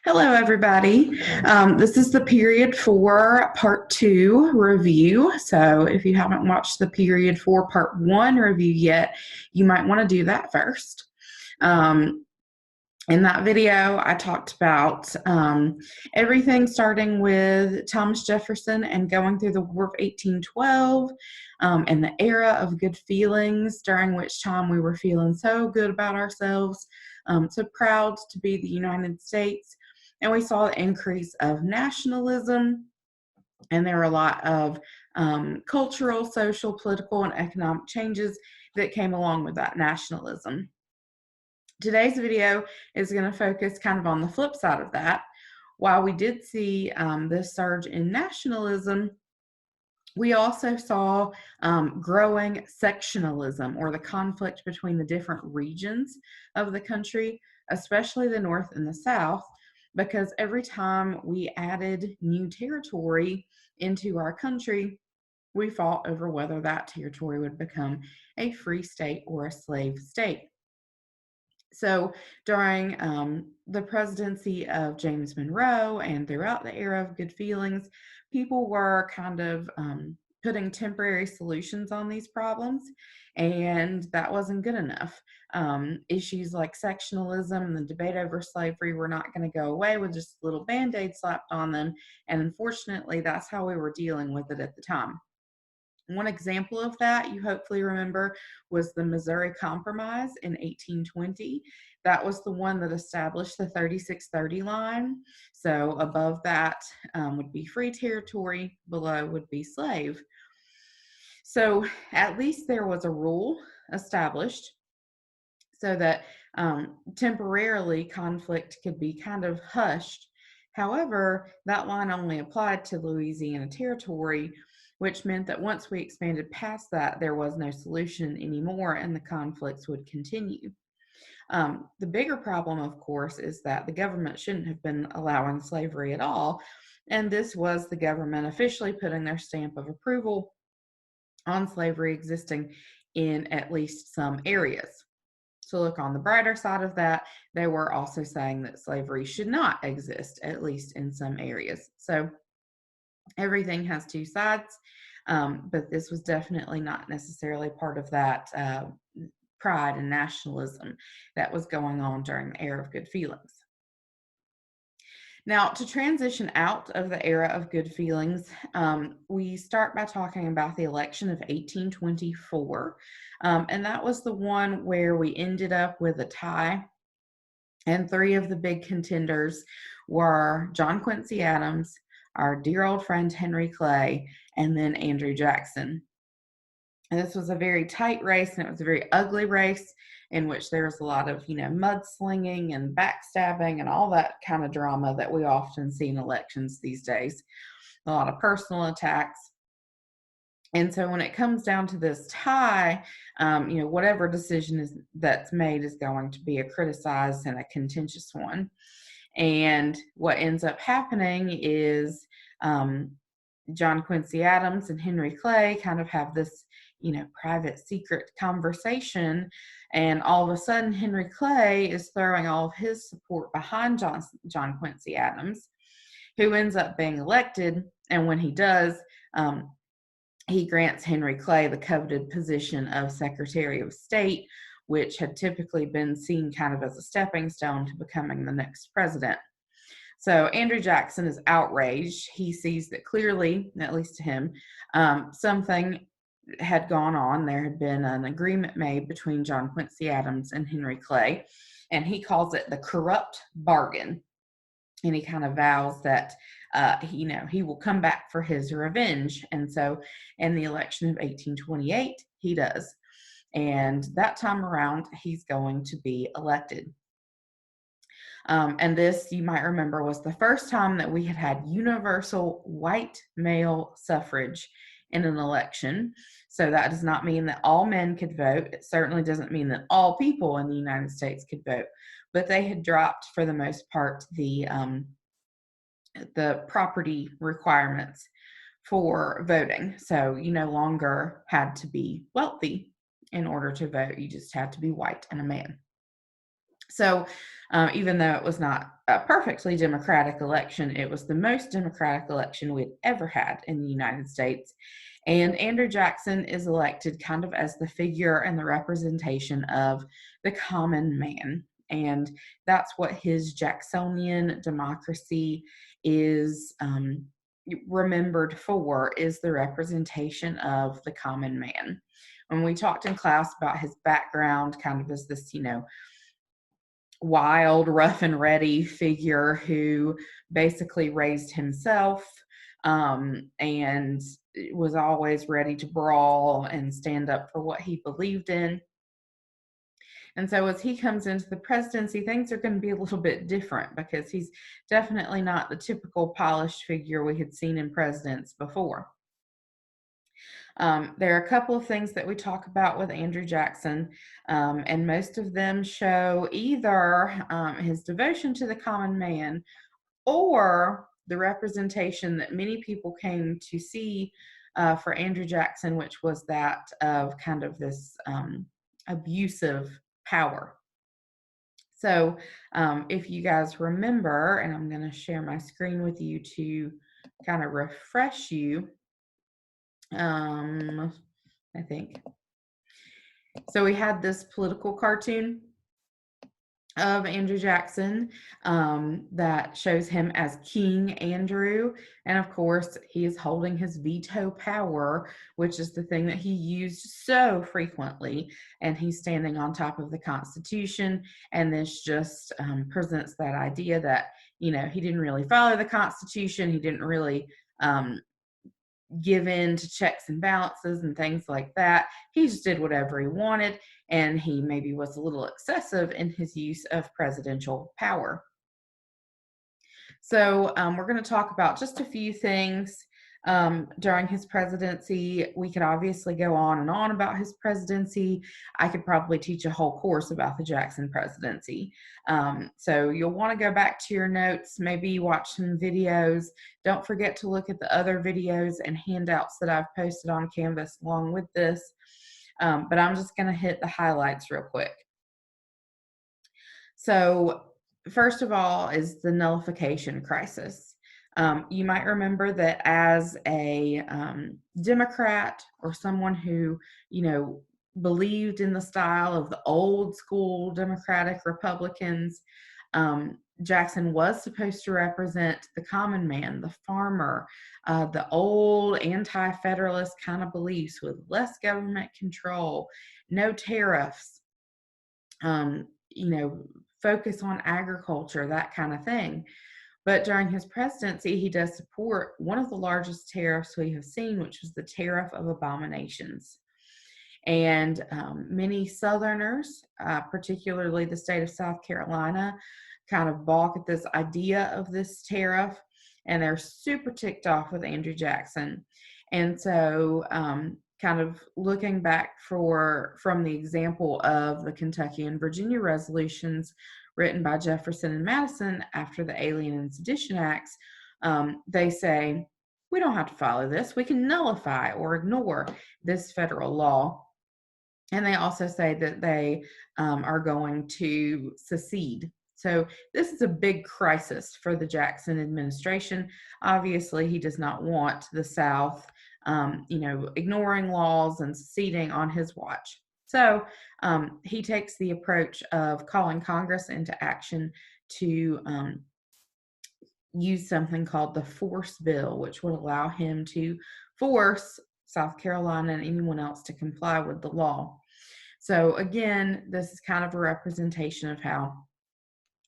Hello, everybody. This is the period four part two review. So, if you haven't watched the period four part one review yet, you might want to do that first. Um, in that video, I talked about everything starting with Thomas Jefferson and going through the War of 1812 and the era of good feelings, during which time we were feeling so good about ourselves, so proud to be the United States. And we saw the increase of nationalism, and there were a lot of cultural, social, political, and economic changes that came along with that nationalism. Today's video is going to focus kind of on the flip side of that. While we did see this surge in nationalism, we also saw growing sectionalism, or the conflict between the different regions of the country, especially the North and the South, because every time we added new territory into our country, we fought over whether that territory would become a free state or a slave state. So during the presidency of James Monroe and throughout the era of good feelings, people were kind of putting temporary solutions on these problems, and that wasn't good enough. Issues like sectionalism and the debate over slavery were not going to go away with just a little band-aid slapped on them, and unfortunately, that's how we were dealing with it at the time. One example of that, you hopefully remember, was the Missouri Compromise in 1820. That was the one that established the 3630 line. So above that would be free territory, below would be slave. So at least there was a rule established so that temporarily conflict could be kind of hushed. However, that line only applied to Louisiana Territory, which meant that once we expanded past that, there was no solution anymore and the conflicts would continue. The bigger problem, of course, is that the government shouldn't have been allowing slavery at all. And this was the government officially putting their stamp of approval on slavery existing in at least some areas. So look, on the brighter side of that, they were also saying that slavery should not exist, at least in some areas. So everything has two sides, but this was definitely not necessarily part of that pride and nationalism that was going on during the era of good feelings. Now, to transition out of the era of good feelings, we start by talking about the election of 1824. And that was the one where we ended up with a tie. And three of the big contenders were John Quincy Adams, our dear old friend Henry Clay, and then Andrew Jackson. And this was a very tight race, and it was a very ugly race in which there was a lot of, mudslinging and backstabbing and all that kind of drama that we often see in elections these days. A lot of personal attacks. And so when it comes down to this tie, whatever decision that's made is going to be a criticized and a contentious one. And what ends up happening is John Quincy Adams and Henry Clay kind of have this, private secret conversation. And all of a sudden, Henry Clay is throwing all of his support behind John Quincy Adams, who ends up being elected. And when he does, he grants Henry Clay the coveted position of Secretary of State, which had typically been seen kind of as a stepping stone to becoming the next president. So Andrew Jackson is outraged. He sees that clearly, at least to him, something had gone on. There had been an agreement made between John Quincy Adams and Henry Clay, and he calls it the corrupt bargain. And he kind of vows that he will come back for his revenge. And so in the election of 1828, he does. And that time around, he's going to be elected. And this, you might remember, was the first time that we had universal white male suffrage in an election. So that does not mean that all men could vote. It certainly doesn't mean that all people in the United States could vote. But they had dropped, for the most part, the property requirements for voting. So you no longer had to be wealthy in order to vote. You just had to be white and a man. So even though it was not a perfectly democratic election, it was the most democratic election we'd ever had in the United States. And Andrew Jackson is elected kind of as the figure and the representation of the common man. And that's what his Jacksonian democracy is remembered for, is the representation of the common man. When we talked in class about his background, kind of as this, wild, rough and ready figure who basically raised himself and was always ready to brawl and stand up for what he believed in. And so as he comes into the presidency, things are going to be a little bit different because he's definitely not the typical polished figure we had seen in presidents before. There are a couple of things that we talk about with Andrew Jackson, and most of them show either his devotion to the common man or the representation that many people came to see for Andrew Jackson, which was that of kind of this abusive power. So if you guys remember, and I'm going to share my screen with you to kind of refresh you, I think. So we had this political cartoon of Andrew Jackson that shows him as King Andrew. And of course, he is holding his veto power, which is the thing that he used so frequently. And he's standing on top of the Constitution. And this just presents that idea that, he didn't really follow the Constitution. He didn't really give in to checks and balances and things like that. He just did whatever he wanted, and he maybe was a little excessive in his use of presidential power. So we're going to talk about just a few things during his presidency. We could obviously go on and on about his presidency. I could probably teach a whole course about the Jackson presidency. So you'll want to go back to your notes, maybe watch some videos. Don't forget to look at the other videos and handouts that I've posted on Canvas along with this. But I'm just going to hit the highlights real quick. So first of all is the nullification crisis. You might remember that as a Democrat or someone who, believed in the style of the old school Democratic Republicans, Jackson was supposed to represent the common man, the farmer, the old anti-federalist kind of beliefs with less government control, no tariffs, focus on agriculture, that kind of thing. But during his presidency, he does support one of the largest tariffs we have seen, which was the tariff of abominations. And many Southerners, particularly the state of South Carolina, kind of balk at this idea of this tariff, and they're super ticked off with Andrew Jackson. And so kind of looking back from the example of the Kentucky and Virginia resolutions written by Jefferson and Madison after the Alien and Sedition Acts, they say, we don't have to follow this. We can nullify or ignore this federal law. And they also say that they are going to secede. So this is a big crisis for the Jackson administration. Obviously, he does not want the South ignoring laws and seceding on his watch. So he takes the approach of calling Congress into action to use something called the Force Bill, which would allow him to force South Carolina and anyone else to comply with the law. So again, this is kind of a representation of how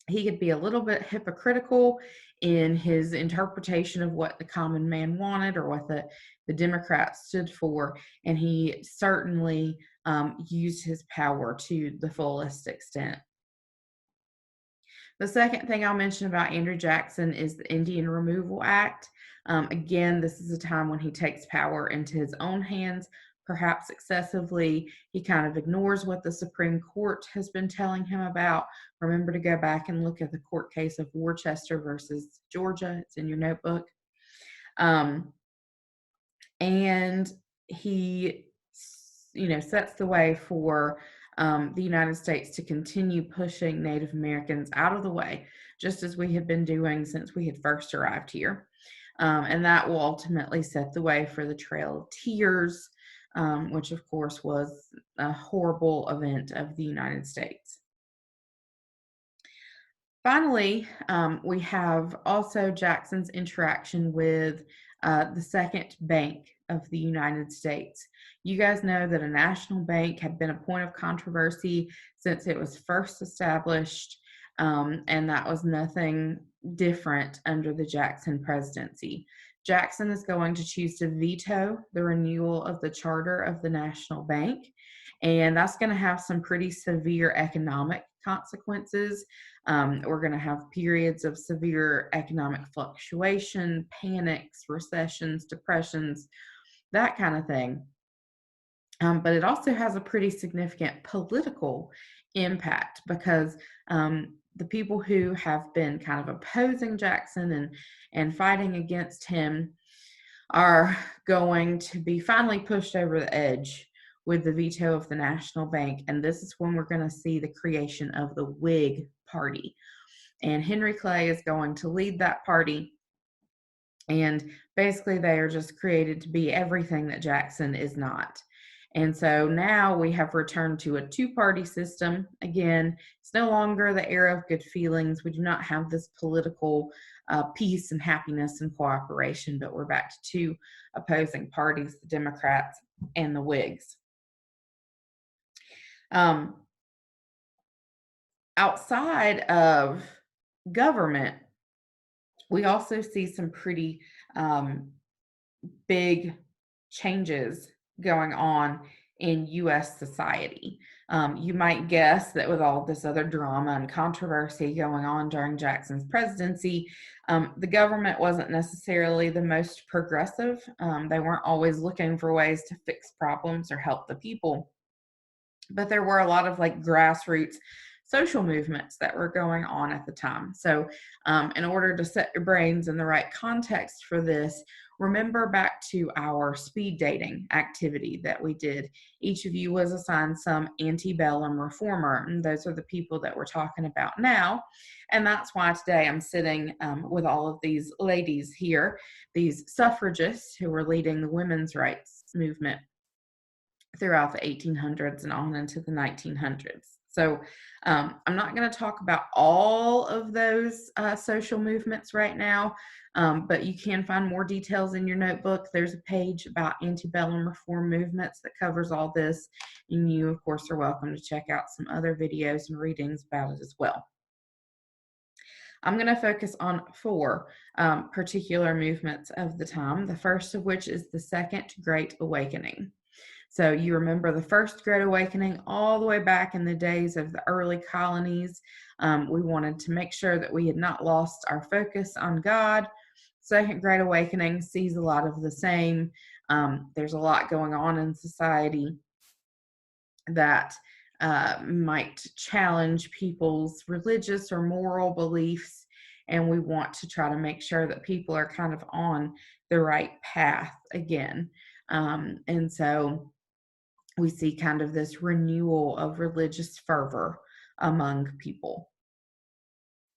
he could be a little bit hypocritical in his interpretation of what the common man wanted or what the Democrats stood for, and he certainly used his power to the fullest extent. The second thing I'll mention about Andrew Jackson is the Indian Removal Act. Again, this is a time when he takes power into his own hands, perhaps excessively. He kind of ignores what the Supreme Court has been telling him about. Remember to go back and look at the court case of Worcester versus Georgia. It's in your notebook. And he, sets the way for the United States to continue pushing Native Americans out of the way, just as we had been doing since we had first arrived here. And that will ultimately set the way for the Trail of Tears, which of course was a horrible event of the United States. Finally, we have also Jackson's interaction with the second bank of the United States. You guys know that a national bank had been a point of controversy since it was first established, and that was nothing different under the Jackson presidency. Jackson is going to choose to veto the renewal of the charter of the national bank, and that's going to have some pretty severe economic consequences. We're going to have periods of severe economic fluctuation, panics, recessions, depressions, that kind of thing. But it also has a pretty significant political impact because the people who have been kind of opposing Jackson and fighting against him are going to be finally pushed over the edge with the veto of the National Bank. And this is when we're going to see the creation of the Whig Party. And Henry Clay is going to lead that party. And basically, they are just created to be everything that Jackson is not. And so now we have returned to a two-party system. Again, it's no longer the era of good feelings. We do not have this political peace and happiness and cooperation, but we're back to two opposing parties, the Democrats and the Whigs. Outside of government, we also see some pretty big changes going on in U.S. society. You might guess that with all this other drama and controversy going on during Jackson's presidency, the government wasn't necessarily the most progressive. They weren't always looking for ways to fix problems or help the people. But there were a lot of like grassroots social movements that were going on at the time. So in order to set your brains in the right context for this, remember back to our speed dating activity that we did. Each of you was assigned some antebellum reformer, and those are the people that we're talking about now. And that's why today I'm sitting with all of these ladies here, these suffragists who were leading the women's rights movement throughout the 1800s and on into the 1900s. So I'm not going to talk about all of those social movements right now, but you can find more details in your notebook. There's a page about antebellum reform movements that covers all this, and you, of course, are welcome to check out some other videos and readings about it as well. I'm going to focus on four particular movements of the time, the first of which is the Second Great Awakening. So you remember the First Great Awakening all the way back in the days of the early colonies. We wanted to make sure that we had not lost our focus on God. Second Great Awakening sees a lot of the same. There's a lot going on in society that might challenge people's religious or moral beliefs, and we want to try to make sure that people are kind of on the right path again. And so we see kind of this renewal of religious fervor among people.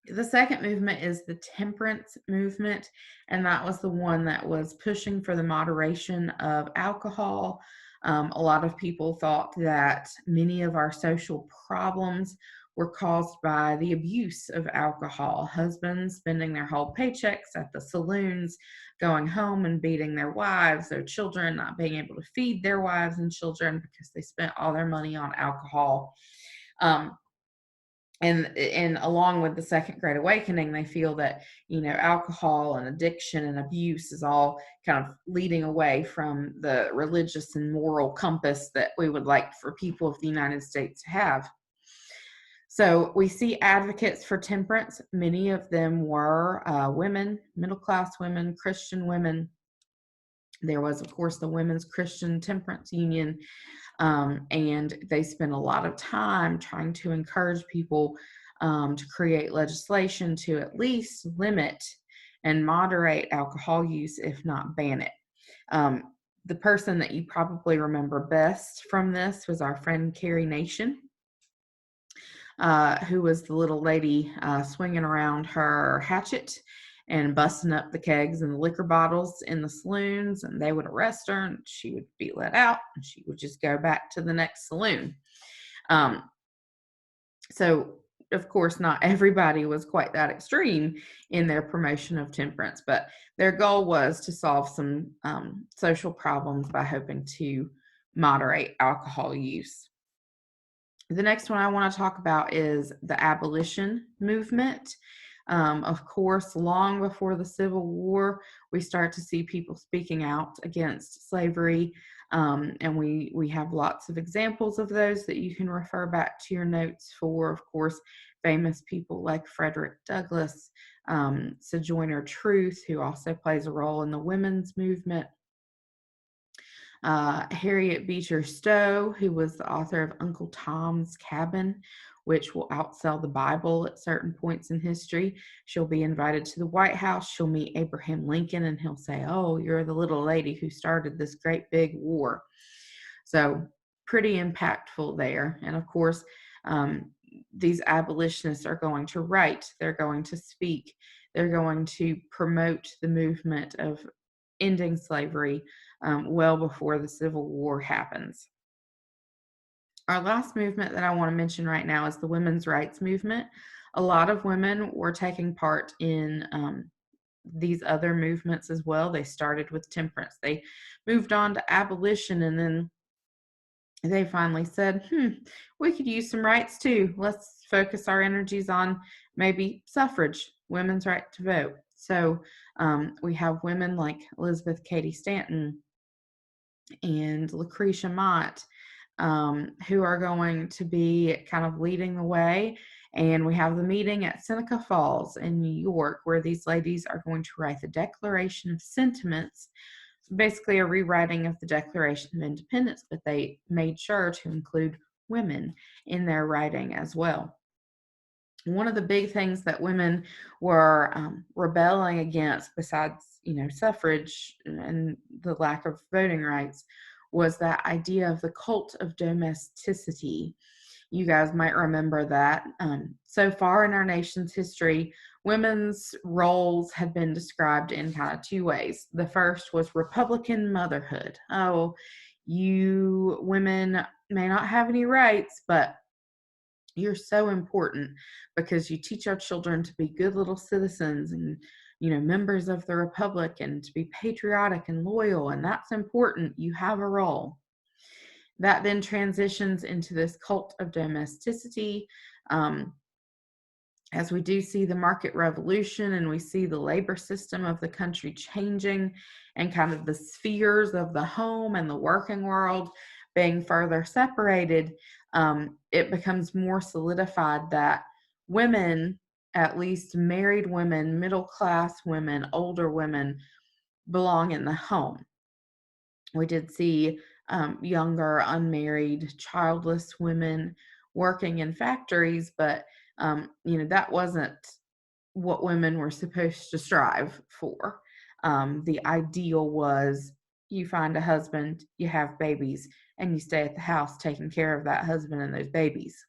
The second movement is the temperance movement, and that was the one that was pushing for the moderation of alcohol. A lot of people thought that many of our social problems were caused by the abuse of alcohol. Husbands spending their whole paychecks at the saloons, going home and beating their wives, their children not being able to feed their wives and children because they spent all their money on alcohol. And along with the Second Great Awakening, they feel that, alcohol and addiction and abuse is all kind of leading away from the religious and moral compass that we would like for people of the United States to have. So we see advocates for temperance. Many of them were women, middle-class women, Christian women. There was, of course, the Women's Christian Temperance Union, and they spent a lot of time trying to encourage people to create legislation to at least limit and moderate alcohol use, if not ban it. The person that you probably remember best from this was our friend Carrie Nation. who was the little lady swinging around her hatchet and busting up the kegs and the liquor bottles in the saloons, and they would arrest her and she would be let out and she would just go back to the next saloon. Um, so of course, not everybody was quite that extreme in their promotion of temperance, but their goal was to solve some social problems by hoping to moderate alcohol use. The next one I want to talk about is the abolition movement. Of course, long before the Civil War, we start to see people speaking out against slavery, and we have lots of examples of those that you can refer back to your notes for. Of course, famous people like Frederick Douglass, Sojourner Truth, who also plays a role in the women's movement. Harriet Beecher Stowe, who was the author of Uncle Tom's Cabin, which will outsell the Bible at certain points in history. She'll be invited to the White House. She'll meet Abraham Lincoln, and he'll say, "Oh, you're the little lady who started this great big war." So pretty impactful there. And of course, these abolitionists are going to write, they're going to speak, they're going to promote the movement of ending slavery well before the Civil War happens. Our last movement that I want to mention right now is the women's rights movement. A lot of women were taking part in these other movements as well. They started with temperance. They moved on to abolition, and then they finally said, we could use some rights too. Let's focus our energies on maybe suffrage, women's right to vote. So we have women like Elizabeth Cady Stanton and Lucretia Mott, who are going to be kind of leading the way. And we have the meeting at Seneca Falls in New York, where these ladies are going to write the Declaration of Sentiments, basically a rewriting of the Declaration of Independence, but they made sure to include women in their writing as well. One of the big things that women were rebelling against, besides, suffrage and the lack of voting rights, was that idea of the cult of domesticity. You guys might remember that. So far in our nation's history, women's roles have been described in kind of two ways. The first was Republican motherhood. Oh, you women may not have any rights, but you're so important because you teach our children to be good little citizens and members of the republic, and to be patriotic and loyal, and that's important. You have a role. That then transitions into this cult of domesticity, as we do see the market revolution and we see the labor system of the country changing, and kind of the spheres of the home and the working world being further separated. It becomes more solidified that women, at least married women, middle-class women, older women, belong in the home. We did see younger, unmarried, childless women working in factories, but that wasn't what women were supposed to strive for. The ideal was you find a husband, you have babies, and you stay at the house taking care of that husband and those babies.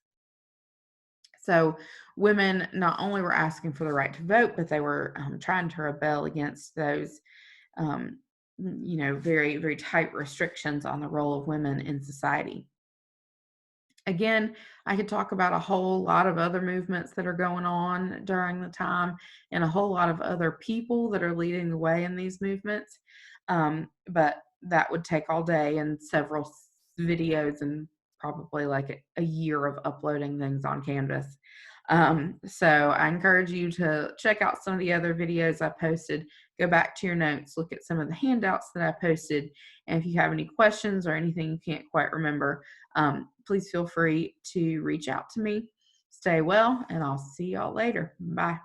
So women not only were asking for the right to vote, but they were trying to rebel against those very, very tight restrictions on the role of women in society. Again, I could talk about a whole lot of other movements that are going on during the time, and a whole lot of other people that are leading the way in these movements. But that would take all day and several videos, and probably like a year of uploading things on Canvas. So I encourage you to check out some of the other videos I posted. Go back to your notes, look at some of the handouts that I posted. And if you have any questions or anything you can't quite remember, please feel free to reach out to me. Stay well, and I'll see y'all later. Bye.